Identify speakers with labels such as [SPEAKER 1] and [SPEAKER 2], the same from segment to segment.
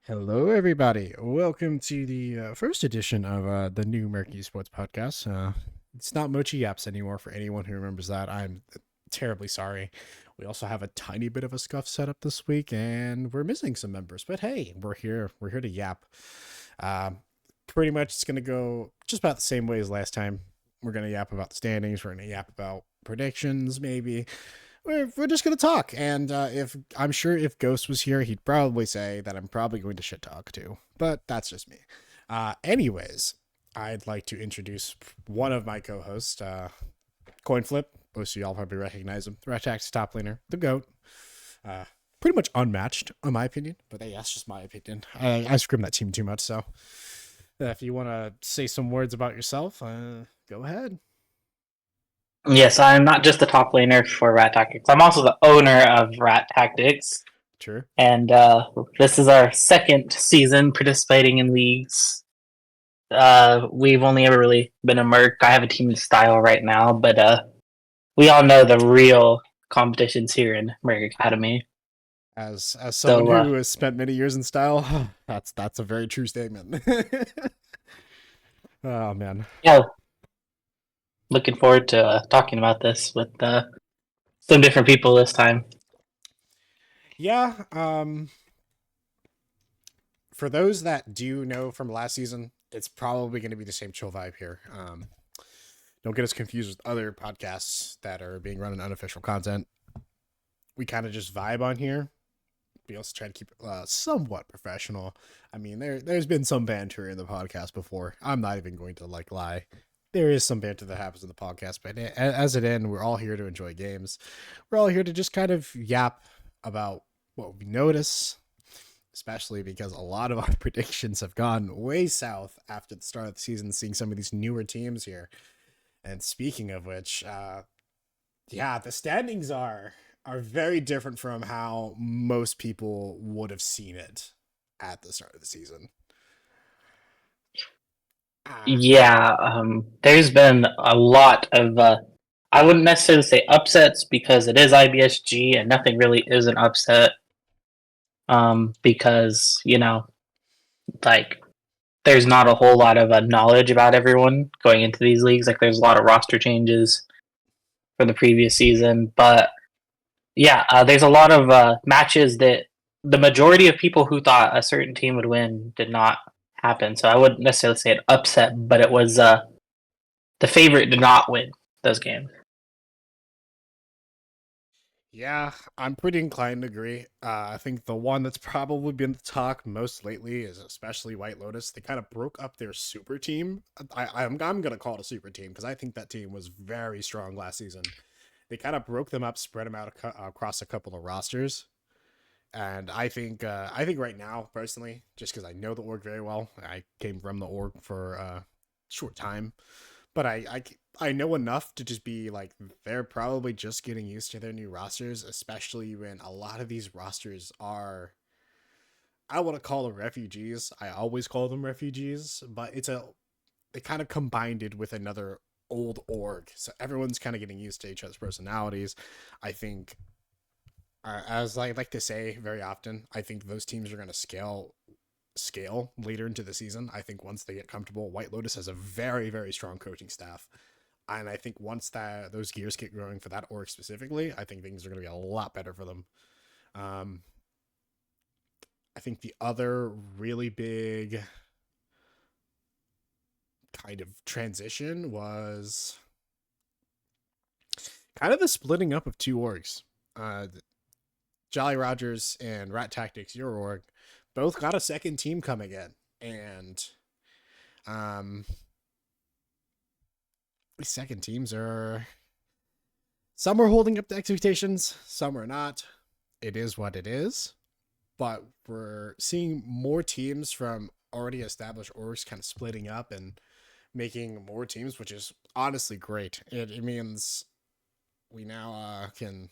[SPEAKER 1] Hello, everybody. Welcome to the first edition of the new Murk Sports Podcast. It's not Mochi Yaps anymore for anyone who remembers that. I'm terribly sorry. We also have a tiny bit of a scuff set up this week, and we're missing some members. But hey, we're here. We're here to yap. Uh, Pretty much it's going to go just about the same way as last time. We're going to yap about the standings. We're going to yap about predictions, maybe we're just gonna talk. And if I'm sure if Ghost was here, he'd probably say that I'm probably going to shit talk too. But that's just me. Anyways, I'd like to introduce one of my co-hosts, Coin Flip. Most of y'all probably recognize him. Rat Tax top laner, the GOAT. Uh, Pretty much unmatched, in my opinion. But hey, that's just my opinion. I scrim that team too much, so if you want to say some words about yourself, go ahead.
[SPEAKER 2] Yes, I'm not just the top laner for Rat Tactics. I'm also the owner of Rat Tactics,
[SPEAKER 1] Sure.
[SPEAKER 2] and this is our second season participating in leagues. We've only ever really been a Merc. I have a team style right now, but we all know the real competitions here in Merc Academy.
[SPEAKER 1] As someone
[SPEAKER 2] So
[SPEAKER 1] who has spent many years in style, that's a very true statement. Oh man.
[SPEAKER 2] yeah, looking forward to talking about this with some different people this time.
[SPEAKER 1] Yeah, for those that do know from last season, it's probably going to be the same chill vibe here. Don't get us confused with other podcasts that are being run in unofficial content. We kind of just vibe on here. We also try to keep it somewhat professional. I mean, there's been some banter in the podcast before. I'm not even going to lie. There is some banter that happens in the podcast, but as it end, we're all here to enjoy games. We're all here to just kind of yap about what we notice, especially because a lot of our predictions have gone way south after the start of the season, seeing some of these newer teams here. And speaking of which, yeah, the standings are very different from how most people would have seen it at the start of the season. Ah,
[SPEAKER 2] Yeah, there's been a lot of I wouldn't necessarily say upsets because it is IBSG and nothing really is an upset. Because like there's not a whole lot of knowledge about everyone going into these leagues. Like there's a lot of roster changes from the previous season, but yeah, there's a lot of matches that the majority of people who thought a certain team would win did not happen. So I wouldn't necessarily say an upset, but it was the favorite did not win those games.
[SPEAKER 1] yeah, I'm pretty inclined to agree. I think the one that's probably been the talk most lately is especially White Lotus. They kind of broke up their super team. I'm gonna call it a super team because I think that team was very strong last season. They kind of broke them up, spread them out across a couple of rosters. And I think right now, personally, just because I know the org very well, I came from the org for a short time, but I know enough to just be like they're probably just getting used to their new rosters, especially when a lot of these rosters are, I want to call them refugees. I always call them refugees, but they kind of combined it with another old org, so everyone's kind of getting used to each other's personalities. I think as I like to say very often, I think those teams are going to scale later into the season. I think once they get comfortable, White Lotus has a very strong coaching staff, and I think once that those gears get growing for that org specifically, I think things are going to be a lot better for them. Um, I think the other really big kind of transition was kind of the splitting up of two orgs. Uh, Jolly Rogers and Rat Tactics, your org, both got a second team coming in, and um, these second teams are some are holding up to expectations, some are not. It is what it is, but we're seeing more teams from already established orgs kind of splitting up and making more teams, which is honestly great. It means we now can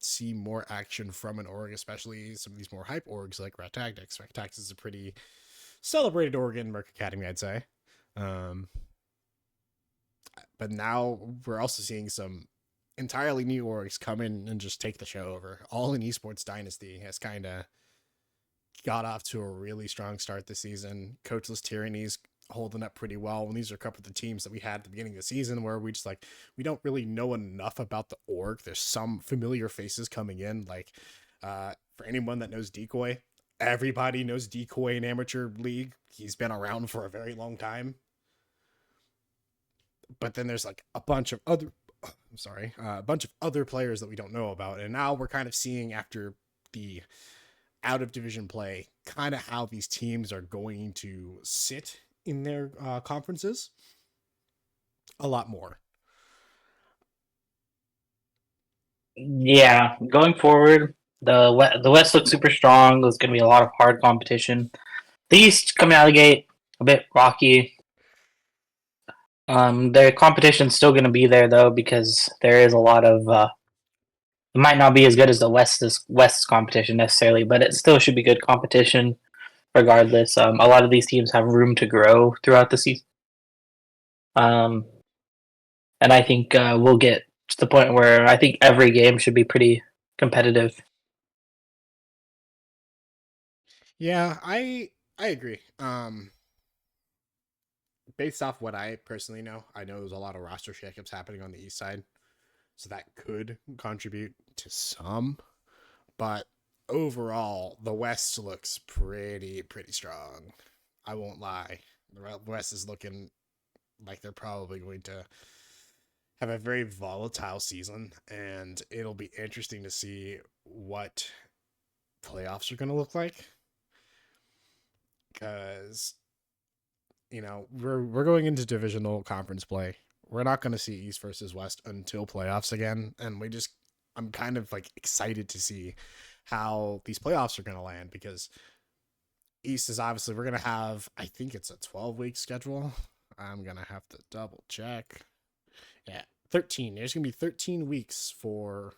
[SPEAKER 1] see more action from an org, especially some of these more hype orgs like Rat Tactics. Rat Tactics is a pretty celebrated org in Murk Academy, I'd say. Um, but now we're also seeing some entirely new orgs come in and just take the show over. All in Esports Dynasty has kind of got off to a really strong start this season. Coachless Tyranny's holding up pretty well. And these are a couple of the teams that we had at the beginning of the season where we don't really know enough about the org. There's some familiar faces coming in, like for anyone that knows Decoy, everybody knows Decoy in Amateur League. He's been around for a very long time. But then there's like a bunch of other players that we don't know about. And now we're kind of seeing, after the out of division play, kind of how these teams are going to sit in their conferences a lot more.
[SPEAKER 2] Yeah, going forward, the West looks super strong. There's going to be a lot of hard competition. The East coming out of the gate a bit rocky. The competition's still going to be there though, because there is a lot of. It might not be as good as the West's competition necessarily, but it still should be good competition regardless. A lot of these teams have room to grow throughout the season. And I think we'll get to the point where I think every game should be pretty competitive.
[SPEAKER 1] Yeah, I agree. Based off what I personally know, I know there's a lot of roster shakeups happening on the east side, so that could contribute to some. But overall, the West looks pretty strong. I won't lie. The West is looking like they're probably going to have a very volatile season, and it'll be interesting to see what playoffs are going to look like, because we're going into divisional conference play. We're not going to see East versus West until playoffs again, and I'm kind of like excited to see how these playoffs are going to land, because East is obviously, we're going to have, I think it's a 12-week schedule. I'm going to have to double check. Yeah, 13. There's going to be 13 weeks for.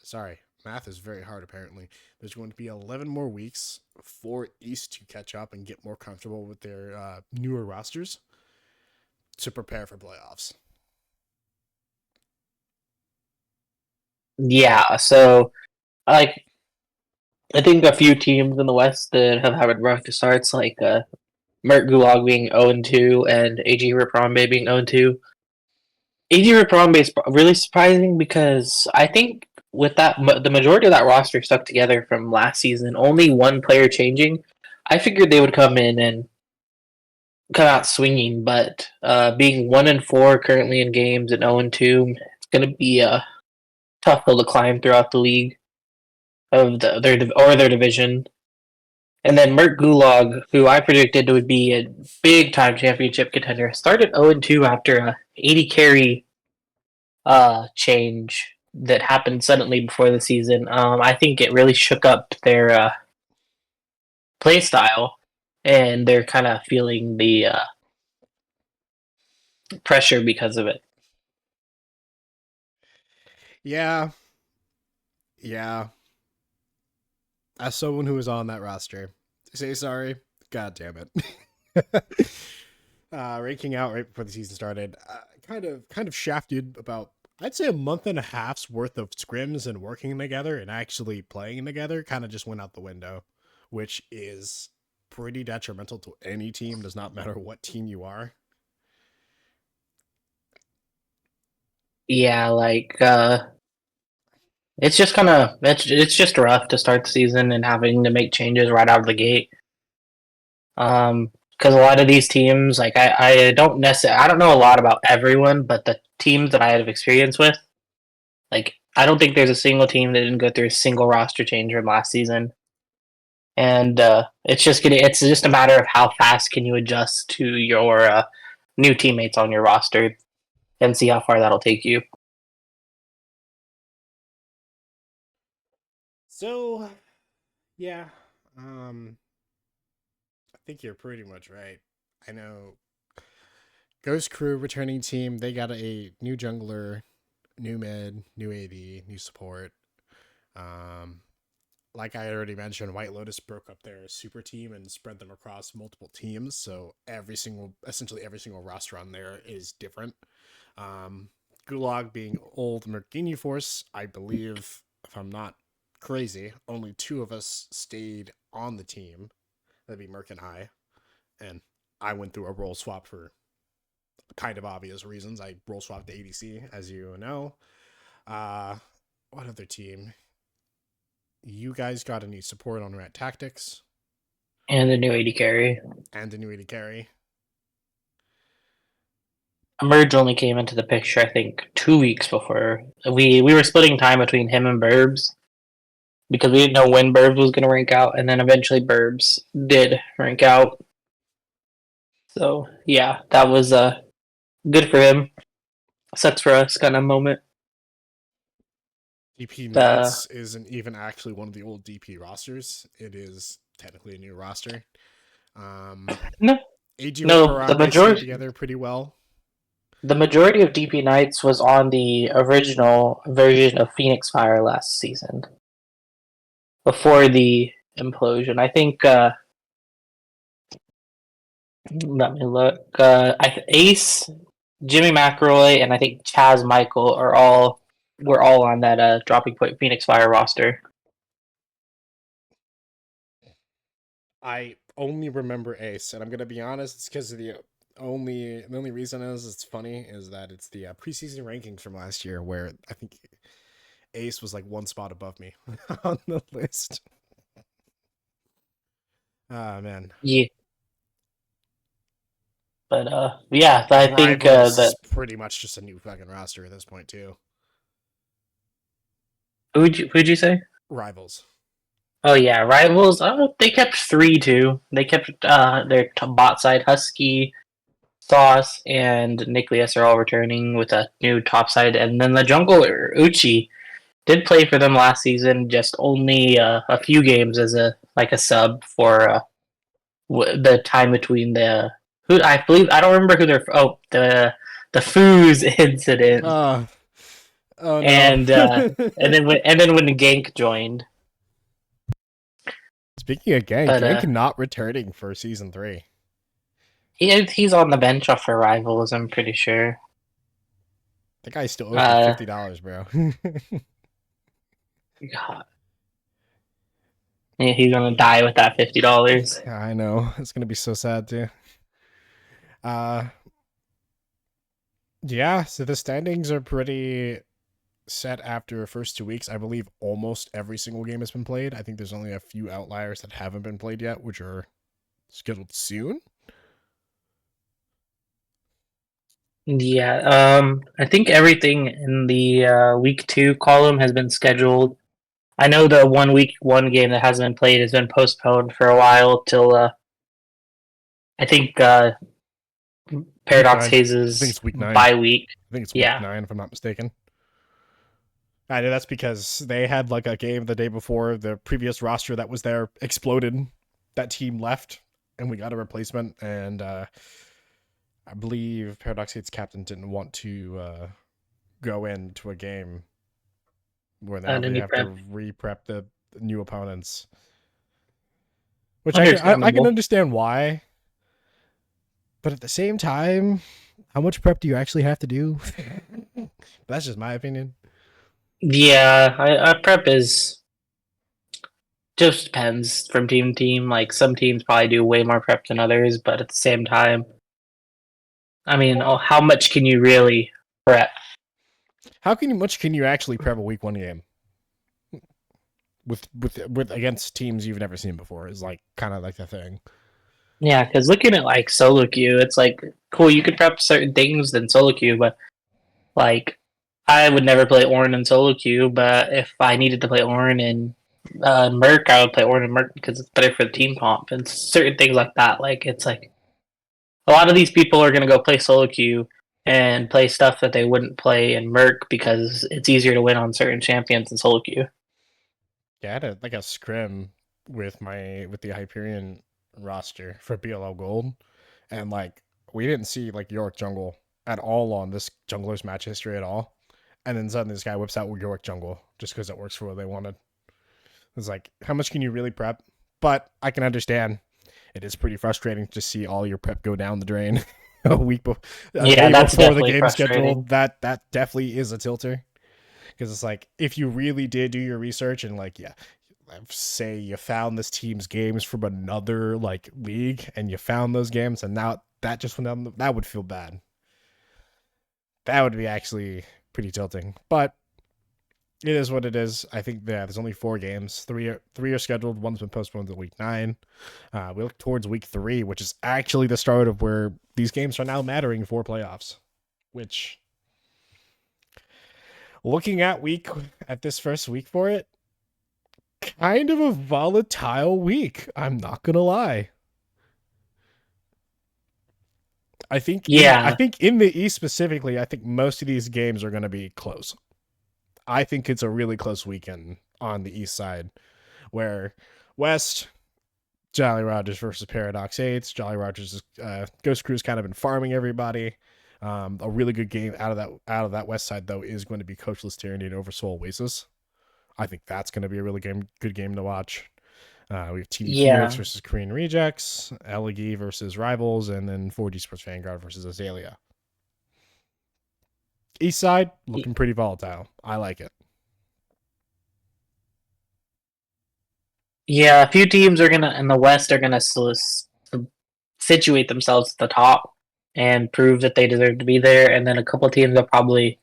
[SPEAKER 1] Sorry, math is very hard apparently. There's going to be 11 more weeks for East to catch up and get more comfortable with their newer rosters to prepare for playoffs.
[SPEAKER 2] Yeah, so like I think a few teams in the West that have had rough starts, like Mert Gulag being 0-2 and AG Raprambe being 0-2. AG Raprambe is really surprising because I think with that, the majority of that roster stuck together from last season, only one player changing. I figured they would come in and come out swinging, but being 1-4 currently in games and 0-2, it's going to be a tough hill to climb throughout the league of their division. And then Mert Gulag, who I predicted would be a big time championship contender, started 0-2 after a 80 carry change that happened suddenly before the season. I think it really shook up their play style, and they're kind of feeling the pressure because of it.
[SPEAKER 1] Yeah, yeah. As someone who was on that roster, say sorry. God damn it. Raking out right before the season started, kind of shafted about, I'd say, a month and a half's worth of scrims and working together and actually playing together kind of just went out the window, which is pretty detrimental to any team. Does not matter what team you are.
[SPEAKER 2] Yeah, like it's just kind of it's just rough to start the season and having to make changes right out of the gate. Because a lot of these teams, like I don't necessarily, I don't know a lot about everyone, but the teams that I have experience with, like I don't think there's a single team that didn't go through a single roster change from last season. And it's just a matter of how fast can you adjust to your new teammates on your roster and see how far that'll take you.
[SPEAKER 1] So, yeah, I think you're pretty much right. I know Ghost Crew returning team, they got a new jungler, new mid, new AD, new support. Um, like I already mentioned, White Lotus broke up their super team and spread them across multiple teams. So essentially every single roster on there is different. Um, Gulag being old Merkini Force, I believe, if I'm not crazy, only two of us stayed on the team. That'd be Murk and and I went through a role swap for kind of obvious reasons. I role swapped to ADC, as you know. Uh, what other team? You guys got any support on Rat Tactics
[SPEAKER 2] And the new AD carry.
[SPEAKER 1] and the new AD carry?
[SPEAKER 2] Merge only came into the picture, I think, 2 weeks before. We were splitting time between him and Burbs because we didn't know when Burbs was going to rank out, and then eventually Burbs did rank out. So, yeah, that was good for him. Sucks for us kind of moment.
[SPEAKER 1] DP Knights isn't even actually one of the old DP rosters. It is technically a new roster.
[SPEAKER 2] No,
[SPEAKER 1] AG
[SPEAKER 2] no, the majority
[SPEAKER 1] together pretty well.
[SPEAKER 2] The majority of DP Knights was on the original version of Phoenix Fire last season, before the implosion. I think. Let me look. Ace, Jimmy McElroy, and I think Chaz Michael were all on that Dropping Point Phoenix Fire roster.
[SPEAKER 1] I only remember Ace, and I'm gonna be honest, it's because of the only reason is it's funny is that it's the preseason rankings from last year where I think Ace was like one spot above me on the list. Ah man.
[SPEAKER 2] Yeah. But yeah, I think that
[SPEAKER 1] pretty much just a new fucking roster at this point too.
[SPEAKER 2] Who'd you say?
[SPEAKER 1] Rivals.
[SPEAKER 2] Oh yeah, Rivals. Oh, they kept 3 too. They kept their bot side Husky, Sauce, and Nicholas are all returning with a new top side, and then the jungler Uchi did play for them last season, just only a few games as a sub for the time between the I don't remember who they're the Foos incident.
[SPEAKER 1] Oh no!
[SPEAKER 2] And then when the Gank joined.
[SPEAKER 1] Speaking of Gank, Gank not returning for season 3.
[SPEAKER 2] He's on the bench off for Rivals, I'm pretty sure.
[SPEAKER 1] The guy still owes me $50, bro.
[SPEAKER 2] God. Yeah, he's gonna die with that $50.
[SPEAKER 1] Yeah, I know. It's gonna be so sad too. Yeah, so the standings are pretty set after the first 2 weeks. I believe almost every single game has been played. I think there's only a few outliers that haven't been played yet, which are scheduled soon.
[SPEAKER 2] Yeah, I think everything in the week 2 column has been scheduled. I know the week 1 game that hasn't been played has been postponed for a while till I think Paradox Haze's bye week.
[SPEAKER 1] I think it's week 9 if I'm not mistaken. I know that's because they had like a game the day before the previous roster that was there exploded. That team left and we got a replacement, and I believe Paradox Hate's captain didn't want to go into a game where they have to re-prep the new opponents. Which I can understand why. But at the same time, how much prep do you actually have to do? That's just my opinion.
[SPEAKER 2] Yeah, prep is just depends from team to team. Like some teams probably do way more prep than others, but at the same time, I mean, how much can you really prep?
[SPEAKER 1] How much can you actually prep a week 1 game with against teams you've never seen before? Is like kind of like the thing.
[SPEAKER 2] Yeah, because looking at like solo queue, it's like cool. You could prep certain things than solo queue, but like I would never play Ornn in solo queue. But if I needed to play Ornn in Murk, I would play Ornn in Murk because it's better for the team comp and certain things like that. Like it's like a lot of these people are gonna go play solo queue and play stuff that they wouldn't play in Murk because it's easier to win on certain champions in solo queue.
[SPEAKER 1] Yeah, I had a scrim with the Hyperion roster for BLL Gold, and like we didn't see like Yorick jungle at all on this jungler's match history at all, and then suddenly this guy whips out Yorick jungle just because it works for what they wanted. It's like, how much can you really prep? But I can understand it is pretty frustrating to see all your prep go down the drain a week before.
[SPEAKER 2] That's
[SPEAKER 1] before the game
[SPEAKER 2] schedule.
[SPEAKER 1] That definitely is a tilter. Because it's like, if you really did do your research and like, yeah, say you found this team's games from another like league and you found those games and now that just went down, that would feel bad. That would be actually pretty tilting. But it is what it is. I think there's only 4 games. Three are scheduled. One's been postponed to week 9. We look towards week 3, which is actually the start of where these games are now mattering for playoffs. Which, looking at this first week for it, kind of a volatile week. I'm not gonna lie. I think
[SPEAKER 2] Yeah,
[SPEAKER 1] in the East specifically, I think most of these games are going to be close. I think it's a really close weekend on the East side, where West, Jolly Rogers versus Paradox Eights. Jolly Rogers' Ghost Crew's kind of been farming everybody. A really good game out of that West side though is going to be Coachless Tyranny over Soul Oasis. I think that's going to be a really good game to watch. We have TD Phoenix
[SPEAKER 2] yeah,
[SPEAKER 1] versus Korean Rejects, Elegee versus Rivals, and then 4G Sports Vanguard versus Azalea. East side looking pretty volatile. I like it.
[SPEAKER 2] yeah. A few teams are gonna in the West are gonna situate themselves at the top and prove that they deserve to be there, and then a couple teams will probably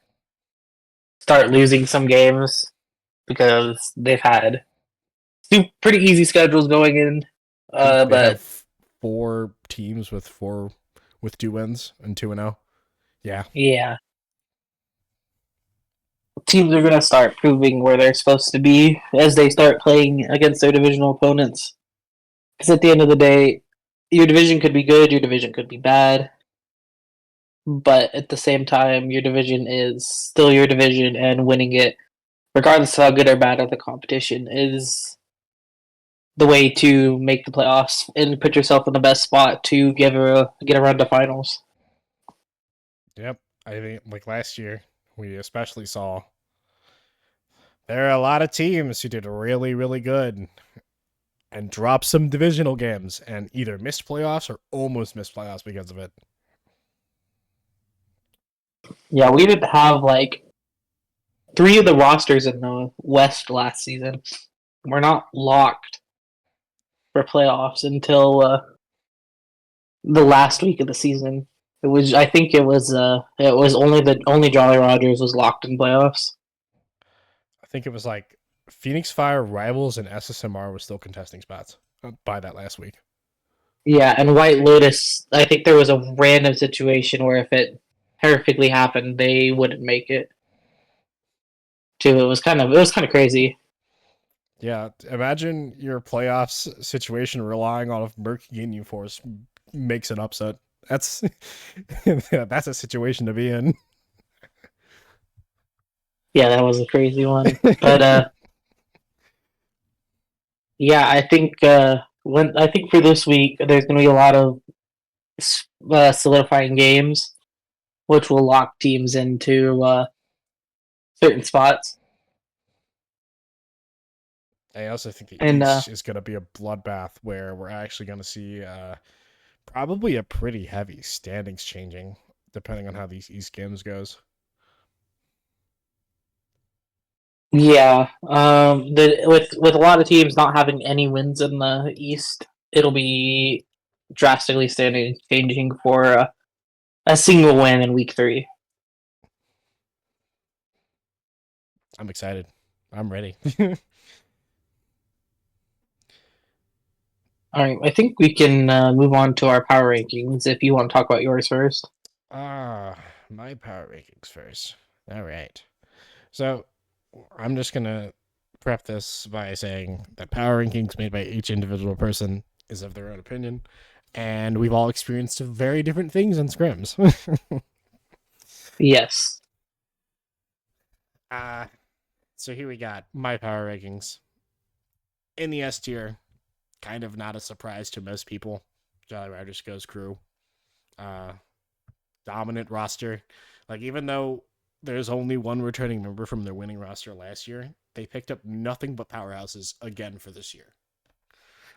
[SPEAKER 2] start losing some games because they've had two pretty easy schedules going in.
[SPEAKER 1] I think they
[SPEAKER 2] But
[SPEAKER 1] have 4 teams with 2 wins and 2-0. Yeah,
[SPEAKER 2] yeah, teams are gonna start proving where they're supposed to be as they start playing against their divisional opponents. Because at the end of the day, your division could be good, your division could be bad, but at the same time, your division is still your division, and winning it, regardless of how good or bad of the competition, is the way to make the playoffs and put yourself in the best spot to get a run to finals.
[SPEAKER 1] yep. I think like last year, we especially saw there are a lot of teams who did really, really good and dropped some divisional games and either missed playoffs or almost missed playoffs because of it.
[SPEAKER 2] Yeah, we didn't have like 3 of the rosters in the West last season. We're not locked for playoffs until the last week of the season. I think it was only Jolly Rogers was locked in playoffs.
[SPEAKER 1] I think it was like Phoenix Fire, Rivals, and SSMR were still contesting spots by that last week.
[SPEAKER 2] Yeah, and White Lotus, I think there was a random situation where if it perfectly happened, they wouldn't make it. Too, it was kind of crazy.
[SPEAKER 1] Yeah, imagine your playoffs situation relying on if Murk Union Force makes an upset. That's that's a situation to be in.
[SPEAKER 2] Yeah, that was a crazy one. But yeah, I think for this week there's going to be a lot of solidifying games, which will lock teams into certain spots.
[SPEAKER 1] I also think the
[SPEAKER 2] And
[SPEAKER 1] East is going to be a bloodbath where we're actually going to see probably a pretty heavy standings changing depending on how these East games goes.
[SPEAKER 2] yeah, with a lot of teams not having any wins in the East, it'll be drastically standing changing for a single win in week 3.
[SPEAKER 1] I'm excited. I'm ready.
[SPEAKER 2] All right, I think we can move on to our power rankings if you want to talk about yours first.
[SPEAKER 1] My power rankings first. All right. So I'm just gonna prep this by saying that power rankings made by each individual person is of their own opinion, and we've all experienced very different things in scrims.
[SPEAKER 2] Yes.
[SPEAKER 1] uh so here we got my power rankings. In the S tier, kind of not a surprise to most people. Jolly Riders Goes Crew. Uh Dominant roster. Like, even though there's only one returning member from their winning roster last year, they picked up nothing but powerhouses again for this year.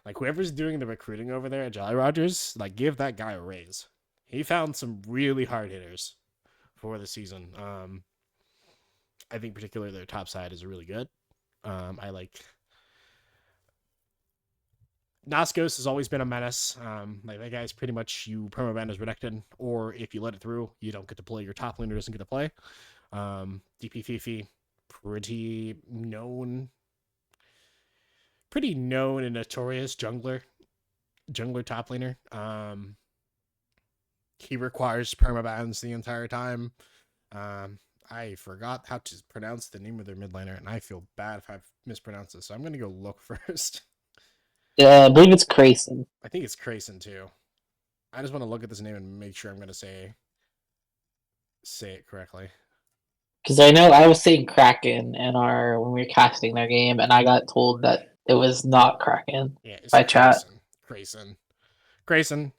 [SPEAKER 1] Like, whoever's doing the recruiting over there at Jolly Rogers, like, give that guy a raise. He found some really hard hitters for the season. I think particularly their top side is really good. I like Nascos has always been a menace. Like that guy's pretty much you permaban is protected, or if you let it through, you don't get to play. Your top laner doesn't get to play. DP Fifi, pretty known and notorious jungler top laner. He requires permabans the entire time. I forgot how to pronounce the name of their mid laner, and I feel bad if I've mispronounced this, so I'm gonna go look first.
[SPEAKER 2] I believe it's Grayson.
[SPEAKER 1] I think it's Crayson too. I just want to look at this name and make sure I'm gonna say it correctly.
[SPEAKER 2] Because I know I was saying Kraken when we were casting their game, and I got told that it was not Kraken by chat.
[SPEAKER 1] Grayson,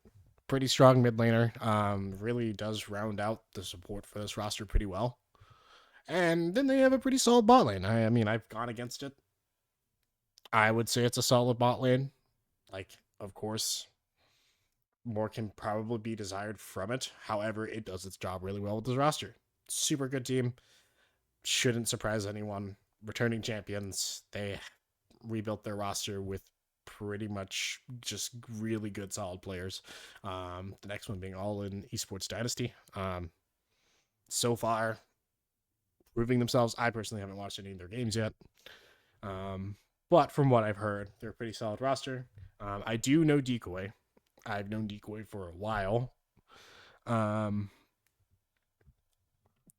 [SPEAKER 1] pretty strong mid laner. Really does round out the support for this roster pretty well. And then they have a pretty solid bot lane. I mean, I've gone against it. I would say it's a solid bot lane. Like, of course, more can probably be desired from it. However, it does its job really well with this roster. Super good team. Shouldn't surprise anyone. Returning champions. They rebuilt their roster with pretty much just really good, solid players. The next one being All In Esports Dynasty. So far, proving themselves. I personally haven't watched any of their games yet. But from what I've heard, they're a pretty solid roster. I do know Decoy. I've known Decoy for a while.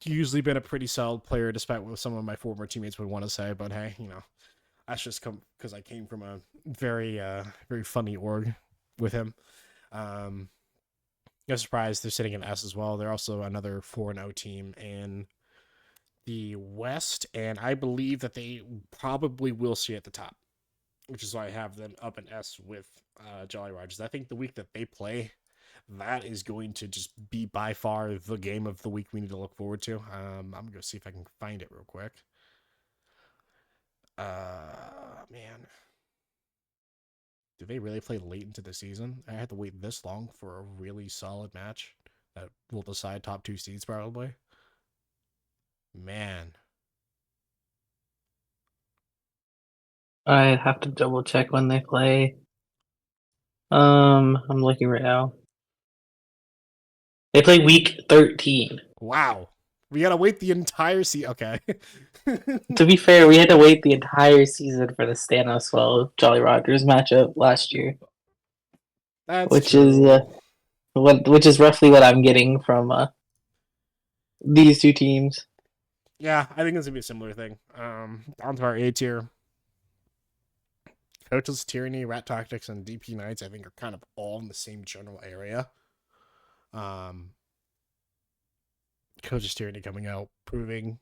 [SPEAKER 1] Usually been a pretty solid player, despite what some of my former teammates would want to say. But hey, that's just because I came from a very, very funny org with him. No surprise, they're sitting in S as well. They're also another 4-0 team in the West, and I believe that they probably will stay at the top, which is why I have them up in S with Jolly Rogers. I think the week that they play, that is going to just be by far the game of the week we need to look forward to. I'm going to go see if I can find it real quick. Man. Did they really play late into the season? I had to wait this long for a really solid match that will decide top 2 seeds probably. Man.
[SPEAKER 2] I have to double check when they play. I'm looking right now. They play week 13.
[SPEAKER 1] Wow. We gotta wait the entire season. Okay.
[SPEAKER 2] To be fair, we had to wait the entire season for the Stanos Jolly Rogers matchup last year.
[SPEAKER 1] That's
[SPEAKER 2] which
[SPEAKER 1] true.
[SPEAKER 2] is which is roughly what I'm getting from these two teams.
[SPEAKER 1] Yeah, I think it's gonna be a similar thing. On to our A tier. Coach's Tyranny, Rat Tactics, and DP Knights, I think, are kind of all in the same general area. Coach's Tyranny coming out, proving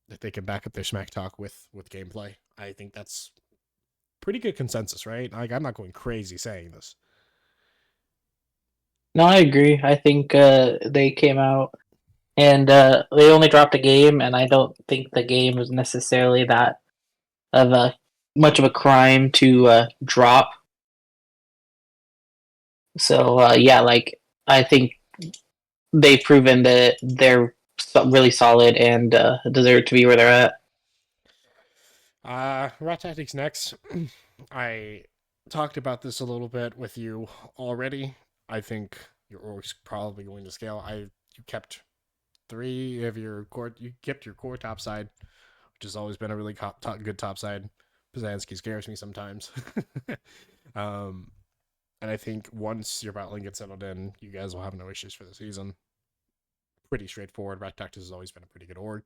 [SPEAKER 1] that they can back up their smack talk with gameplay. I think that's pretty good consensus, right? Like, I'm not going crazy saying this.
[SPEAKER 2] No, I agree. I think they came out and they only dropped a game, and I don't think the game was necessarily that of a much of a crime to drop. So yeah, like I think they've proven that they're really solid and deserve to be where they're
[SPEAKER 1] at. Rat Tactics next. I talked about this a little bit with you already. I think your org's probably going to scale. You kept 3 of your core. You kept your core top side, which has always been a really good top side. Pizanski scares me sometimes. And I think once your bot lane gets settled in, you guys will have no issues for the season. Pretty straightforward. Rat Tactics has always been a pretty good org.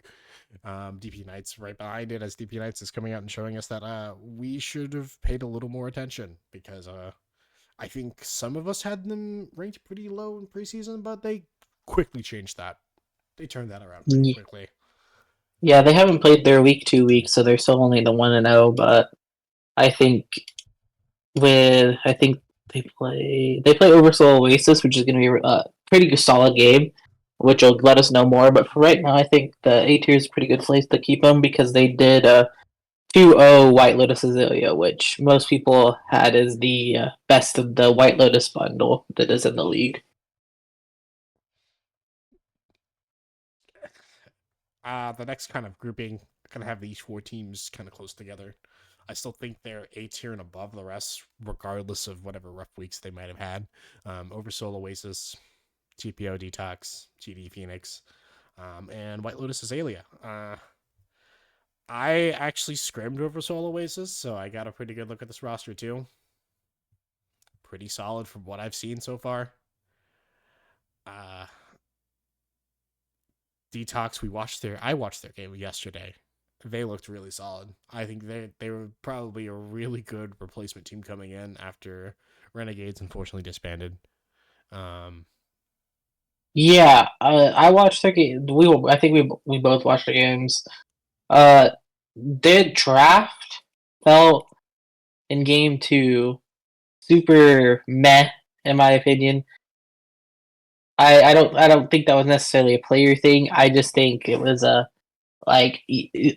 [SPEAKER 1] DP Knights right behind it, as DP Knights is coming out and showing us that we should have paid a little more attention, because I think some of us had them ranked pretty low in preseason, but they quickly changed that. They turned that around pretty quickly.
[SPEAKER 2] Yeah, they haven't played their week 2 weeks, so they're still only the 1-0. But I think they play Oversoul Oasis, which is going to be a pretty solid game, which will let us know more. But for right now, I think the A tier is a pretty good place to keep them, because they did 2-0 White Lotus Azalea, which most people had as the best of the White Lotus bundle that is in the league.
[SPEAKER 1] The next kind of grouping, kind of have these 4 teams kind of close together. I still think they're A tier and above the rest, regardless of whatever rough weeks they might have had. Oversoul Oasis, TPO Detox, GD Phoenix, and White Lotus Azalea. I actually scrimmed Oversoul Oasis, so I got a pretty good look at this roster too. Pretty solid from what I've seen so far. Detox, I watched their game yesterday. They looked really solid. I think they were probably a really good replacement team coming in after Renegades unfortunately disbanded.
[SPEAKER 2] Yeah, I watched their game. I think we both watched the games. Their draft felt in game 2 super meh, in my opinion. I don't think that was necessarily a player thing. I just think it was a like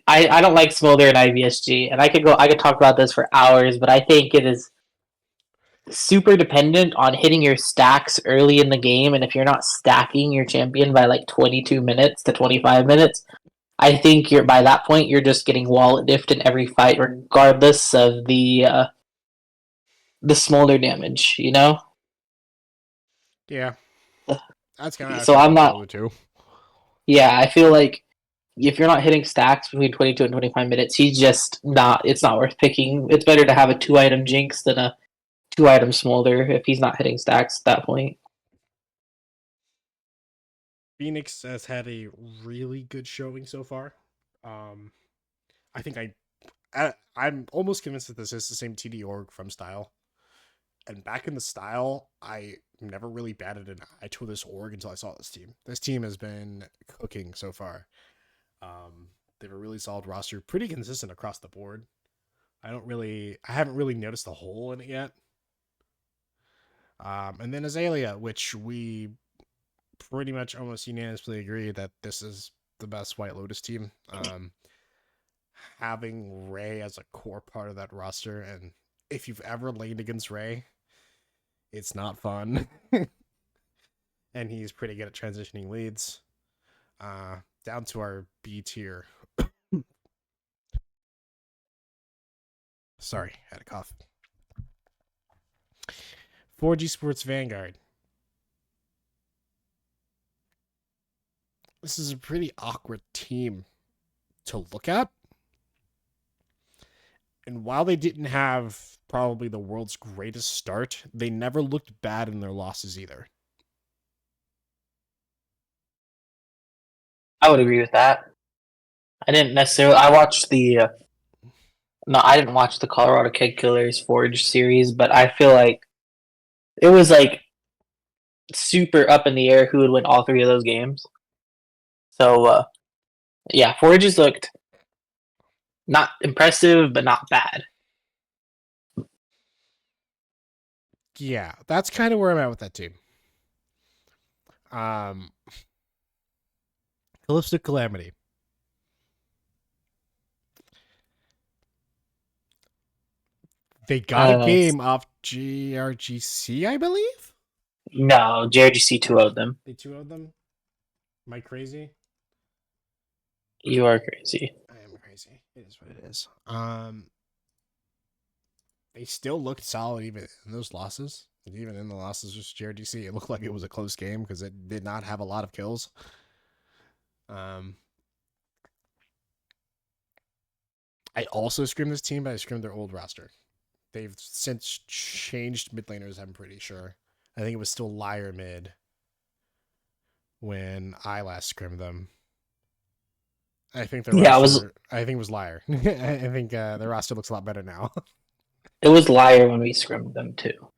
[SPEAKER 2] I don't like Smolder and IVSG, and I could talk about this for hours, but I think it is super dependent on hitting your stacks early in the game, and if you're not stacking your champion by like 22 minutes to 25 minutes, I think you're by that point you're just getting wallet diffed in every fight, regardless of the smolder damage. You know.
[SPEAKER 1] Yeah, that's kind of how I
[SPEAKER 2] So
[SPEAKER 1] feel
[SPEAKER 2] I'm
[SPEAKER 1] about the
[SPEAKER 2] not.
[SPEAKER 1] other two.
[SPEAKER 2] Yeah, I feel like if you're not hitting stacks between 22 and 25 minutes, he's just not. It's not worth picking. It's better to have a 2-item Jinx than a 2-item Smolder if he's not hitting stacks at that point.
[SPEAKER 1] Phoenix has had a really good showing so far. Um, I think I'm almost convinced that this is the same TD org from Style. And back in the Style, I never really batted an eye to this org until I saw this team. This team has been cooking so far. They have a really solid roster, pretty consistent across the board. I haven't really noticed a hole in it yet. And then Azalea, which we pretty much almost unanimously agree that this is the best White Lotus team. Having Ray as a core part of that roster, and if you've ever laned against Ray, it's not fun. And he's pretty good at transitioning leads. Down to our B tier. Sorry, had a cough. 4G Sports Vanguard. This is a pretty awkward team to look at. And while they didn't have probably the world's greatest start, they never looked bad in their losses either.
[SPEAKER 2] I would agree with that. I didn't necessarily. I watched the. No, I didn't watch the Colorado Keg Killers Forge series, but I feel like it was like super up in the air who would win all 3 of those games. So yeah, Forges looked not impressive, but not bad.
[SPEAKER 1] Yeah, that's kind of where I'm at with that team. Calypso Calamity. They got a game off GRGC, I believe?
[SPEAKER 2] No, JRGC 2-0'd them.
[SPEAKER 1] They 2-0'd them? Am I crazy?
[SPEAKER 2] You are crazy.
[SPEAKER 1] I am crazy. It is what it is. They still looked solid even in those losses. Even in the losses with JRDC, it looked like it was a close game because it did not have a lot of kills. I also scrimmed this team, but I scrimmed their old roster. They've since changed mid laners, I'm pretty sure. I think it was still Liar mid when I last scrimmed them. I think the roster, I think it was Liar. I think the roster looks a lot better now.
[SPEAKER 2] It was Liar when we scrimmed them too.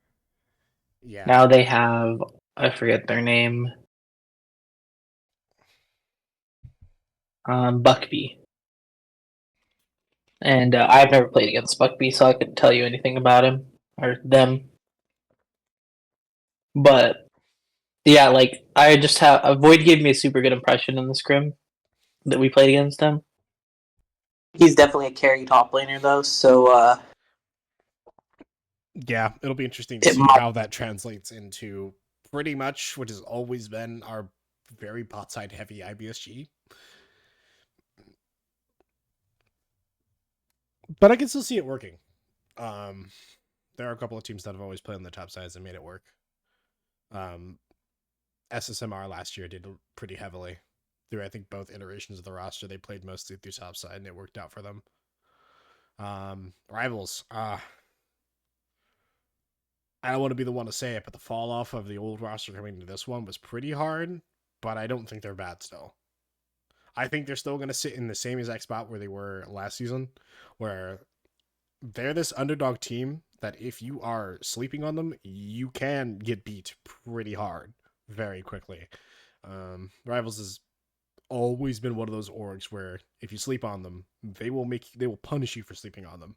[SPEAKER 1] Yeah.
[SPEAKER 2] Now they have, I forget their name. Buckby. And I've never played against Buckby, so I couldn't tell you anything about him or them. But yeah, like I just have Void gave me a super good impression in the scrim that we played against him. He's definitely a carry top laner though, so
[SPEAKER 1] yeah, it'll be interesting to see how that translates into pretty much what has always been our very bot side heavy IBSG. but I can still see it working. There are a couple of teams that have always played on the top sides and made it work. SSMR last year did pretty heavily through, I think, both iterations of the roster. They played mostly through top side, and it worked out for them. Rivals. I don't want to be the one to say it, but the fall off of the old roster coming to this one was pretty hard, but I don't think they're bad still. I think they're still going to sit in the same exact spot where they were last season, where they're this underdog team that if you are sleeping on them, you can get beat pretty hard very quickly. Rivals has always been one of those orgs where if you sleep on them, they will punish you for sleeping on them.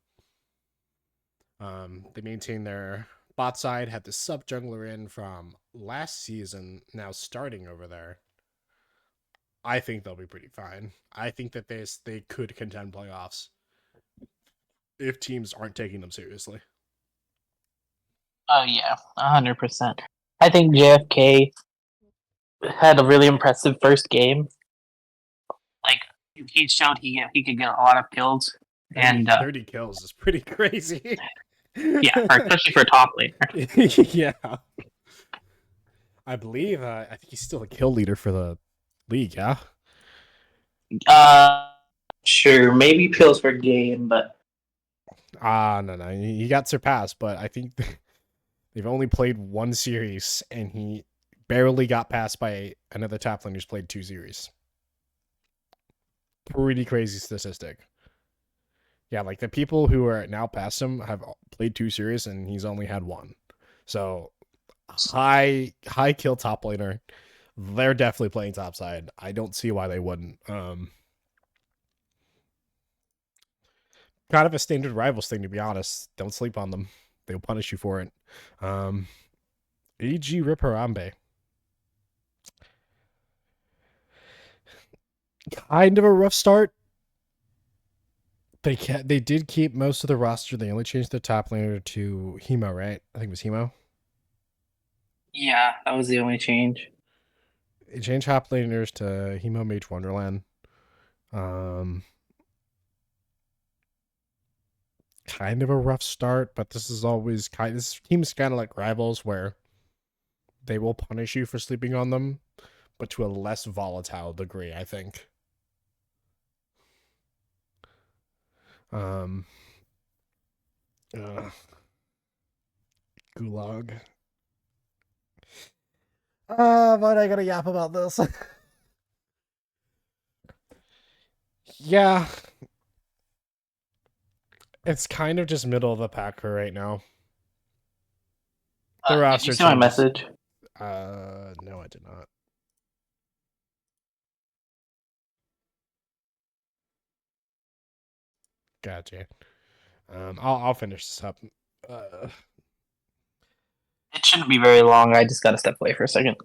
[SPEAKER 1] They maintain their bot side, had the sub jungler in from last season, now starting over there. I think they'll be pretty fine. I think that they could contend playoffs if teams aren't taking them seriously.
[SPEAKER 2] Oh yeah, 100%. I think JFK had a really impressive first game. Like he showed he could get a lot of kills,
[SPEAKER 1] 30,
[SPEAKER 2] and
[SPEAKER 1] 30 kills is pretty crazy.
[SPEAKER 2] yeah, especially for a top laner.
[SPEAKER 1] Yeah, I believe. I think he's still a kill leader for the league. Yeah.
[SPEAKER 2] Sure, maybe kills per game, but
[SPEAKER 1] No, he got surpassed, but I think they've only played one series, and he barely got passed by another top laner who's played 2 series. Pretty crazy statistic. Yeah, like the people who are now past him have played 2 series, and he's only had 1. So high kill top laner. They're definitely playing top side. I don't see why they wouldn't. Kind of a standard rivals thing, to be honest. Don't sleep on them. They'll punish you for it. AG Rip Harambe. Kind of a rough start. They did keep most of the roster. They only changed their top laner to Hemo, right? I think it was Hemo.
[SPEAKER 2] yeah, that was the only change.
[SPEAKER 1] They changed top laners to Hemo Mage Wonderland. Kind of a rough start, but this team's kind of like rivals where they will punish you for sleeping on them, but to a less volatile degree, I think. Gulag. But I gotta yap about this. Yeah. It's kind of just middle of the pack for right now. The
[SPEAKER 2] Did
[SPEAKER 1] roster
[SPEAKER 2] you see my
[SPEAKER 1] changes.
[SPEAKER 2] message?
[SPEAKER 1] No, I did not. Gotcha. I'll finish this up.
[SPEAKER 2] It shouldn't be very long. I just gotta step away for a second.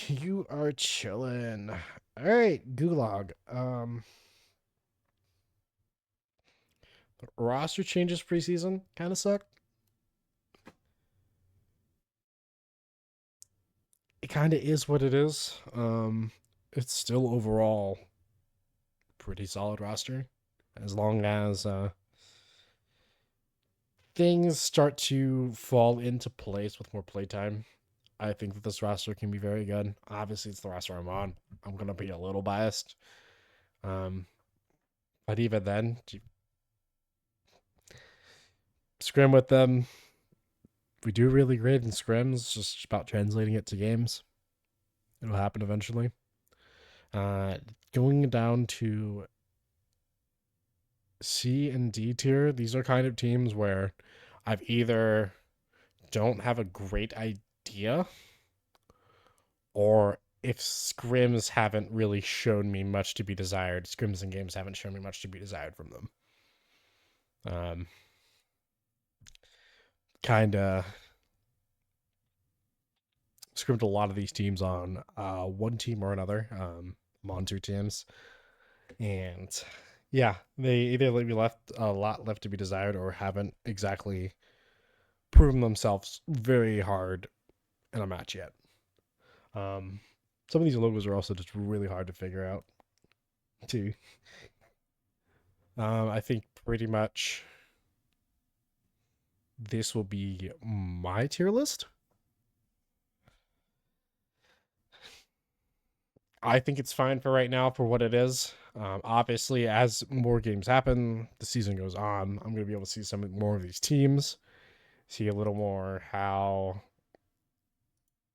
[SPEAKER 1] You are chilling. All right, Gulag. Roster changes preseason kind of suck. It kind of is what it is. It's still overall pretty solid roster, as long as things start to fall into place with more playtime. I think that this roster can be very good. Obviously, it's the roster I'm on. I'm gonna be a little biased, but even then, scrim with them. We do really great in scrims. Just about translating it to games. It'll happen eventually. Going down to C and D tier, these are kind of teams where I've either don't have a great idea, or if scrims haven't really shown me much to be desired, scrims and games haven't shown me much to be desired from them. Kind of scrimmed a lot of these teams on one team or another. I'm on 2 teams, and yeah, they either left a lot left to be desired or haven't exactly proven themselves very hard in a match yet. Some of these logos are also just really hard to figure out too. I think pretty much this will be my tier list. I think it's fine for right now for what it is. Obviously, as more games happen, the season goes on, I'm going to be able to see some more of these teams, see a little more how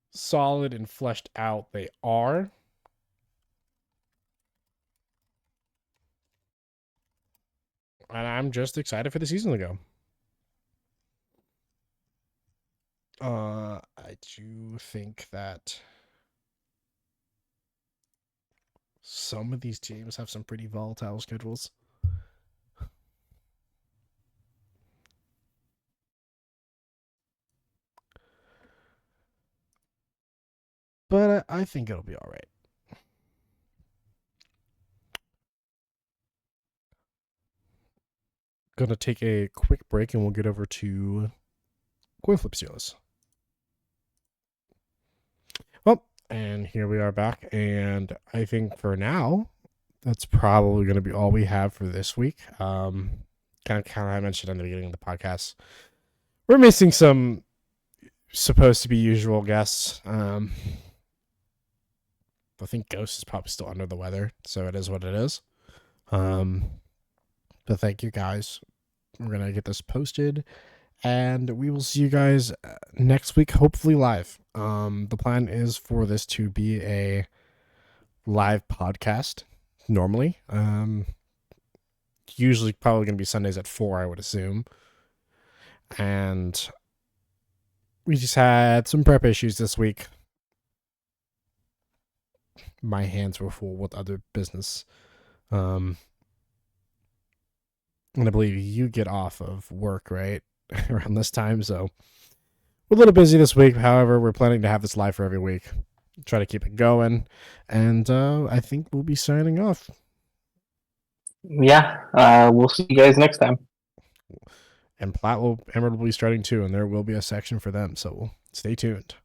[SPEAKER 1] solid and fleshed out they are. And I'm just excited for the season to go. I do think that some of these teams have some pretty volatile schedules. But I think it'll be all right. Gonna take a quick break and we'll get over to coin flip series. Well, and here we are back. And I think for now, that's probably going to be all we have for this week. Kind of I mentioned in the beginning of the podcast, we're missing some supposed to be usual guests. I think Ghost is probably still under the weather, so it is what it is. But thank you guys. We're gonna get this posted, and we will see you guys next week, hopefully live. The plan is for this to be a live podcast normally. Usually probably gonna be Sundays at 4, I would assume. And we just had some prep issues this week. My hands were full with other business. And I believe you get off of work, right? Around this time. So we're a little busy this week. However, we're planning to have this live for every week. Try to keep it going. And I think we'll be signing off.
[SPEAKER 2] Yeah, we'll see you guys next time.
[SPEAKER 1] And Emerald will be starting too, and there will be a section for them. So stay tuned.